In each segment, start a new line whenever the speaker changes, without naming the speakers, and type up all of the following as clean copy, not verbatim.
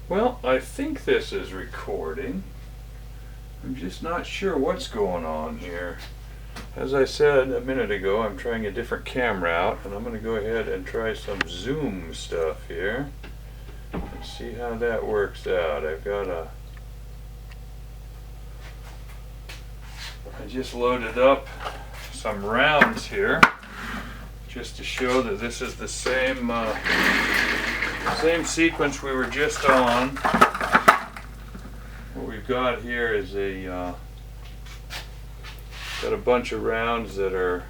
Well, I think this is recording. I'm just not sure what's going on here. As I said a minute ago, I'm trying a different camera out, and I'm going to go ahead and try some zoom stuff here and see how that works out. I just loaded up some rounds here just to show that this is the same sequence we were just on. What we've got here is got a bunch of rounds that are,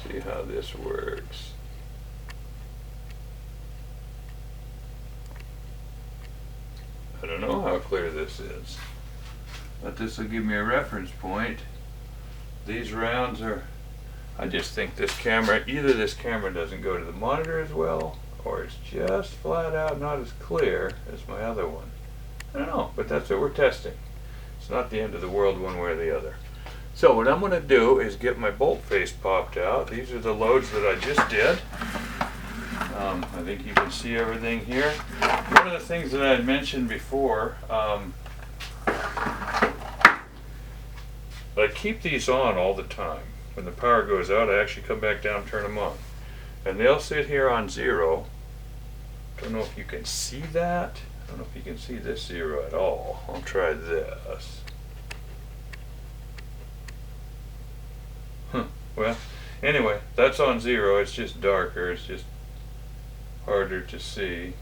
see how this works. I don't know how clear this is, but this will give me a reference point. These rounds are, I just think this camera, either this camera doesn't go to the monitor as well, or it's just flat out not as clear as my other one. I don't know, but that's what we're testing. It's not the end of the world one way or the other. So what I'm going to do is get my bolt face popped out. These are the loads that I just did. I think you can see everything here. One of the things that I had mentioned before, I keep these on all the time. When the power goes out, I actually come back down and turn them on. And they'll sit here on 0. Don't know if you can see that. I don't know if you can see this 0 at all. I'll try this. Well, anyway, that's on 0. It's just darker. It's just harder to see.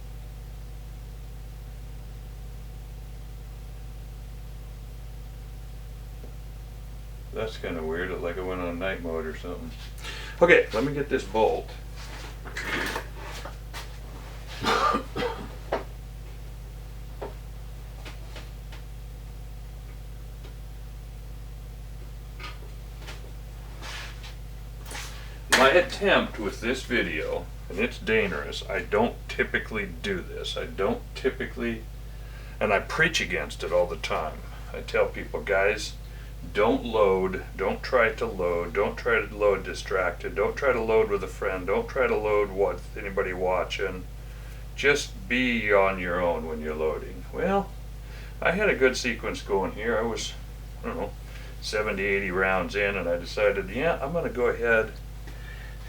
That's kind of weird, like it went on night mode or something. Okay, let me get this bolt. My attempt with this video, and it's dangerous, I don't typically do this. And I preach against it all the time. I tell people, guys, don't load, don't try to load distracted, don't try to load with a friend, don't try to load with anybody watching. Just be on your own when you're loading. Well, I had a good sequence going here. I was, I don't know, 70, 80 rounds in, and I decided, yeah, I'm going to go ahead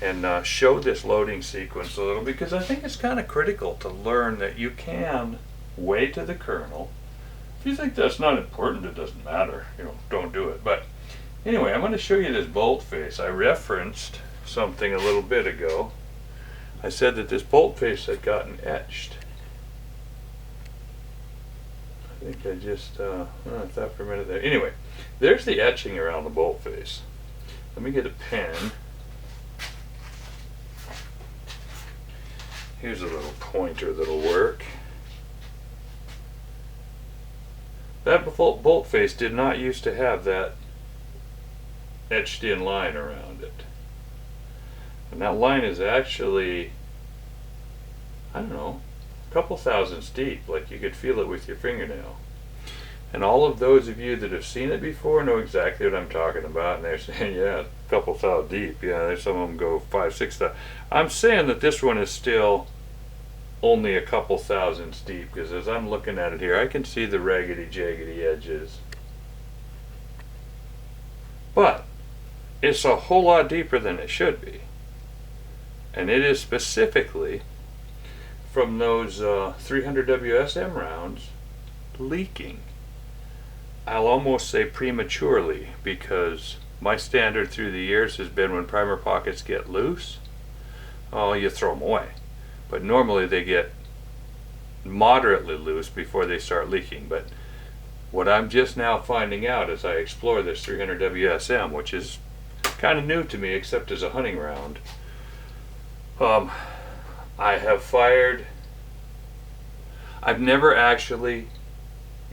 and show this loading sequence a little, because I think it's kind of critical to learn that you can weigh to the kernel. If you think that's not important, it doesn't matter. Don't do it. But anyway, I'm going to show you this bolt face. I referenced something a little bit ago. I said that this bolt face had gotten etched. I think I just I thought for a minute there. Anyway, there's the etching around the bolt face. Let me get a pen. Here's a little pointer that'll work. That bolt face did not used to have that etched in line around it. And that line is actually, I don't know, a couple thousandths deep, like you could feel it with your fingernail. And all of those of you that have seen it before know exactly what I'm talking about, and they're saying, yeah, a couple thou deep. Yeah, there's some of them go 5, 6 thou. I'm saying that this one is still only a couple thousandths deep, because as I'm looking at it here, I can see the raggedy jaggedy edges. But it's a whole lot deeper than it should be. And it is specifically from those 300 WSM rounds leaking. I'll almost say prematurely, because my standard through the years has been when primer pockets get loose, oh, you throw them away. But normally they get moderately loose before they start leaking. But what I'm just now finding out as I explore this 300 WSM, which is kind of new to me except as a hunting round, I have fired, I've never actually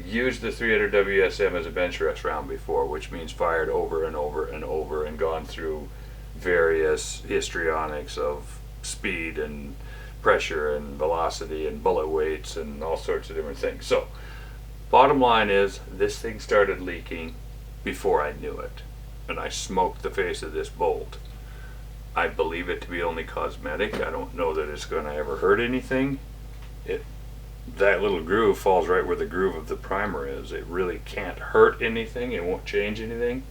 used the 300 WSM as a bench rest round before, which means fired over and over and over and gone through various histrionics of speed and pressure and velocity and bullet weights and all sorts of different things. So bottom line is, this thing started leaking before I knew it, and I smoked the face of this bolt. I believe it to be only cosmetic. I don't know that it's going to ever hurt anything. That little groove falls right where the groove of the primer is. It really can't hurt anything. It won't change anything,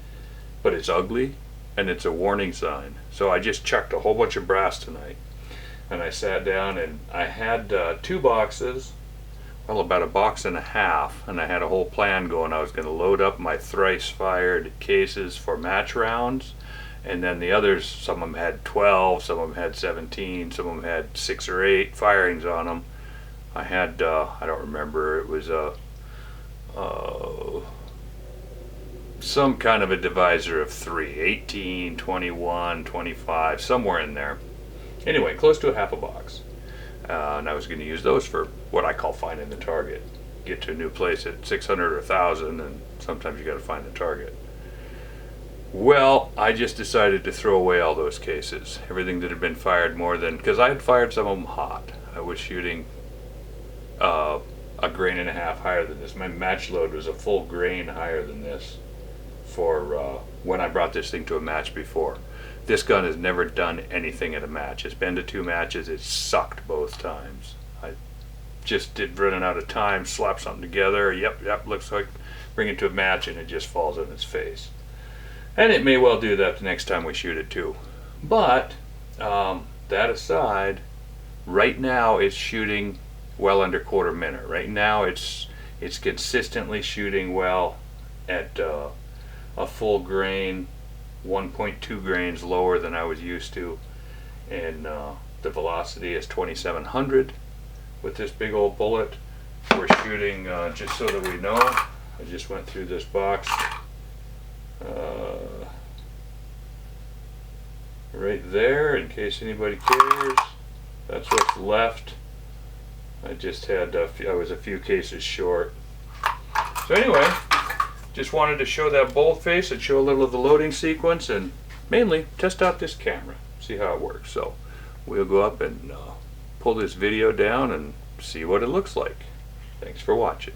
but it's ugly and it's a warning sign. So I just chucked a whole bunch of brass tonight, and I sat down and I had 2 boxes, well, about a box and a half, and I had a whole plan going. I was going to load up my thrice fired cases for match rounds, and then the others, some of them had 12, some of them had 17, some of them had 6 or 8 firings on them. I had, I don't remember, it was some kind of a divisor of 3, 18, 21, 25, somewhere in there. Anyway, close to a half a box. And I was going to use those for what I call finding the target. Get to a new place at 600 or 1,000, and sometimes you got to find the target. Well, I just decided to throw away all those cases. Everything that had been fired more than, because I had fired some of them hot. I was shooting a grain and a half higher than this. My match load was a full grain higher than this for when I brought this thing to a match before. This gun has never done anything at a match. It's been to 2 matches. It sucked both times. I just did running out of time, slap something together. Yep, looks like bring it to a match, and it just falls on its face. And it may well do that the next time we shoot it too. But that aside, right now it's shooting well under quarter minute. Right now it's consistently shooting well at a full grain, 1.2 grains lower than I was used to, and the velocity is 2700 with this big old bullet. We're shooting, just so that we know, I just went through this box right there in case anybody cares. That's what's left. I just had I was a few cases short. So anyway, just wanted to show that bolt face and show a little of the loading sequence, and mainly test out this camera, see how it works. So we'll go up and pull this video down and see what it looks like. Thanks for watching.